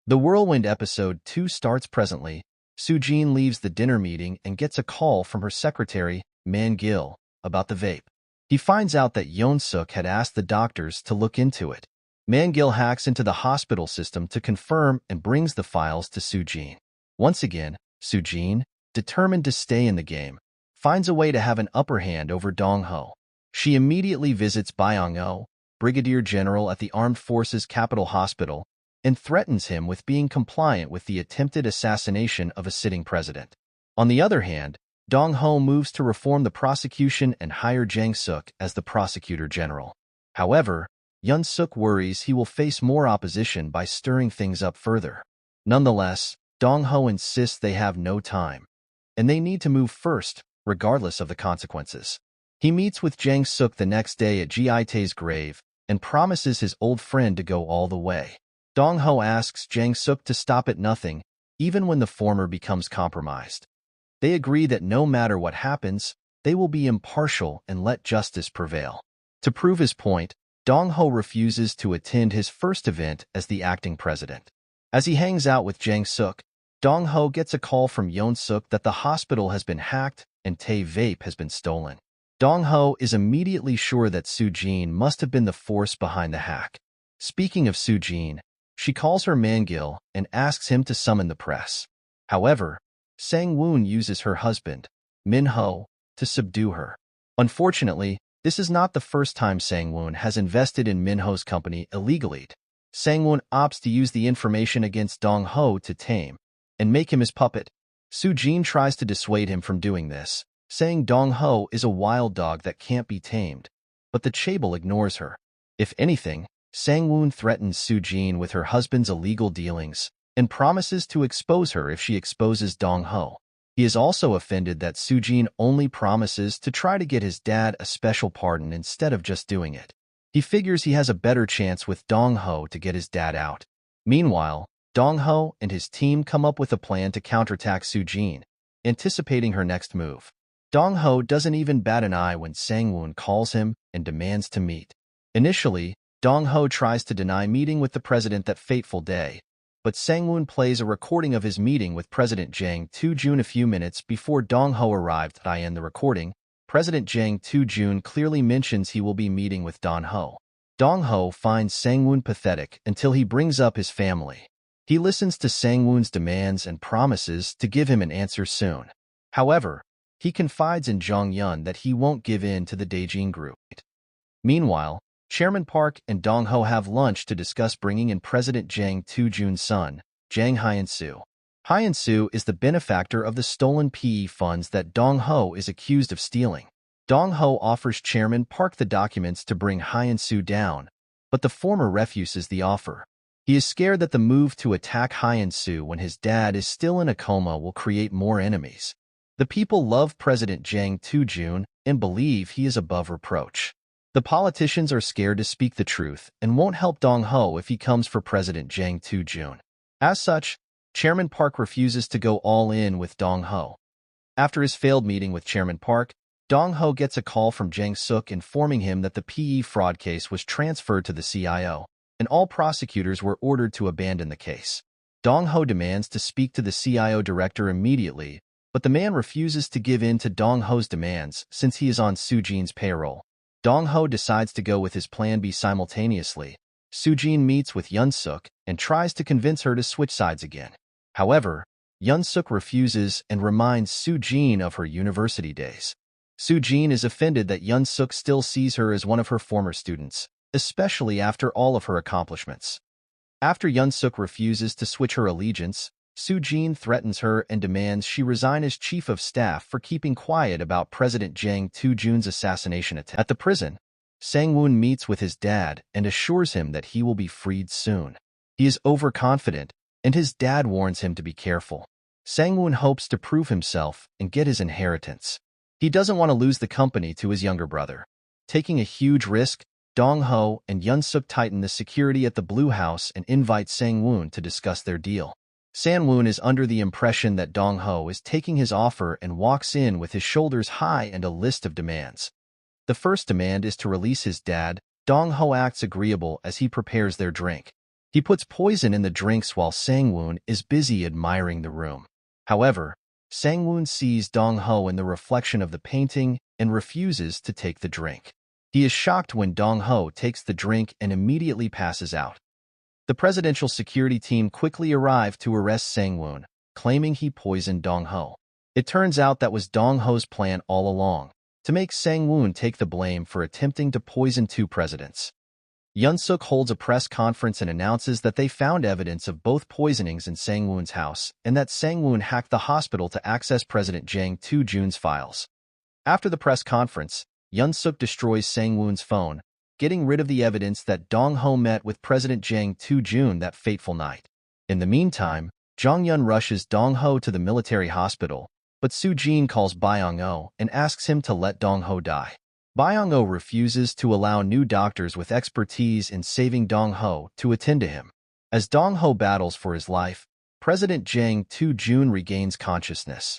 The Whirlwind episode 2 starts presently. Soo-jin leaves the dinner meeting and gets a call from her secretary, Man-gil, about the vape. He finds out that Yeon-suk had asked the doctors to look into it. Man-gil hacks into the hospital system to confirm and brings the files to Soo-jin. Once again, Soo-jin, determined to stay in the game, finds a way to have an upper hand over Dong-ho. She immediately visits Byung-oh, Brigadier General at the Armed Forces Capital Hospital, and threatens him with being compliant with the attempted assassination of a sitting president. On the other hand, Dong-ho moves to reform the prosecution and hire Jang-suk as the prosecutor general. However, Yeon-suk worries he will face more opposition by stirring things up further. Nonetheless, Dong-ho insists they have no time, and they need to move first, regardless of the consequences. He meets with Jang-suk the next day at Ji-tae's grave and promises his old friend to go all the way. Dong-ho asks Jang-suk to stop at nothing, even when the former becomes compromised. They agree that no matter what happens, they will be impartial and let justice prevail. To prove his point, Dong-ho refuses to attend his first event as the acting president. As he hangs out with Jang-suk, Dong-ho gets a call from Yeon-suk that the hospital has been hacked and Tae vape has been stolen. Dong-ho is immediately sure that Soo-jin must have been the force behind the hack. Speaking of Soo-jin, she calls her Man-gil and asks him to summon the press. However, Sang-woon uses her husband, Min-ho, to subdue her. Unfortunately, this is not the first time Sang-woon has invested in Min-ho's company illegally. Sang-woon opts to use the information against Dong-ho to tame and make him his puppet. Soo-jin tries to dissuade him from doing this, saying Dong-ho is a wild dog that can't be tamed, but the chaebol ignores her. If anything, Sang-woon threatens Soo-jin with her husband's illegal dealings and promises to expose her if she exposes Dong-ho. He is also offended that Soo-jin only promises to try to get his dad a special pardon instead of just doing it. He figures he has a better chance with Dong-ho to get his dad out. Meanwhile, Dong-ho and his team come up with a plan to counterattack Soo-jin, anticipating her next move. Dong-ho doesn't even bat an eye when Sang-woon calls him and demands to meet. Initially, Dong-ho tries to deny meeting with the president that fateful day, but Sang-woon plays a recording of his meeting with President Jang Tae-jun a few minutes before Dong-ho arrived. In the recording, President Jang Tae-jun clearly mentions he will be meeting with Dong-ho. Dong-ho finds Sang-woon pathetic until he brings up his family. He listens to Sang-woon's demands and promises to give him an answer soon. However, he confides in Jong-yeon that he won't give in to the Daejin group. Meanwhile, Chairman Park and Dong-ho have lunch to discuss bringing in President Jang Tae-jun's son, Jang Hyun-soo. Hyun-soo is the benefactor of the stolen PE funds that Dong-ho is accused of stealing. Dong-ho offers Chairman Park the documents to bring Hyun-soo down, but the former refuses the offer. He is scared that the move to attack Hyun-soo when his dad is still in a coma will create more enemies. The people love President Jang Tae-jun and believe he is above reproach. The politicians are scared to speak the truth and won't help Dong-ho if he comes for President Jang Tae-jun. As such, Chairman Park refuses to go all in with Dong-ho. After his failed meeting with Chairman Park, Dong-ho gets a call from Jang-suk informing him that the PE fraud case was transferred to the CIO, and all prosecutors were ordered to abandon the case. Dong-ho demands to speak to the CIO director immediately, but the man refuses to give in to Dong-ho's demands since he is on Soo-jin's payroll. Dong-ho decides to go with his plan B simultaneously. Soo-jin meets with Yeon-suk and tries to convince her to switch sides again. However, Yeon-suk refuses and reminds Soo-jin of her university days. Soo-jin is offended that Yeon-suk still sees her as one of her former students, especially after all of her accomplishments. After Yeon-suk refuses to switch her allegiance, Soo-jin threatens her and demands she resign as chief of staff for keeping quiet about President Jang Tae-jun's assassination attempt. At the prison, Sang-woon meets with his dad and assures him that he will be freed soon. He is overconfident, and his dad warns him to be careful. Sang-woon hopes to prove himself and get his inheritance. He doesn't want to lose the company to his younger brother. Taking a huge risk, Dong-ho and Yeon-suk tighten the security at the Blue House and invite Sang-woon to discuss their deal. Sang-woon is under the impression that Dong-ho is taking his offer and walks in with his shoulders high and a list of demands. The first demand is to release his dad. Dong-ho acts agreeable as he prepares their drink. He puts poison in the drinks while Sang-woon is busy admiring the room. However, Sang-woon sees Dong-ho in the reflection of the painting and refuses to take the drink. He is shocked when Dong-ho takes the drink and immediately passes out. The presidential security team quickly arrive to arrest Sang-woon, claiming he poisoned Dong-ho. It turns out that was Dong-ho's plan all along, to make Sang-woon take the blame for attempting to poison two presidents. Yoon-suk holds a press conference and announces that they found evidence of both poisonings in Sang-woon's house and that Sang-woon hacked the hospital to access President Jang Tu-jun's files. After the press conference, Yoon-suk destroys Sang-woon's phone, getting rid of the evidence that Dong-ho met with President Jang Tu-jun that fateful night. In the meantime, Jong-yeon rushes Dong-ho to the military hospital, but Soo-jin calls Byung-oh and asks him to let Dong-ho die. Byung-oh refuses to allow new doctors with expertise in saving Dong-ho to attend to him. As Dong-ho battles for his life, President Jang Tu-jun regains consciousness.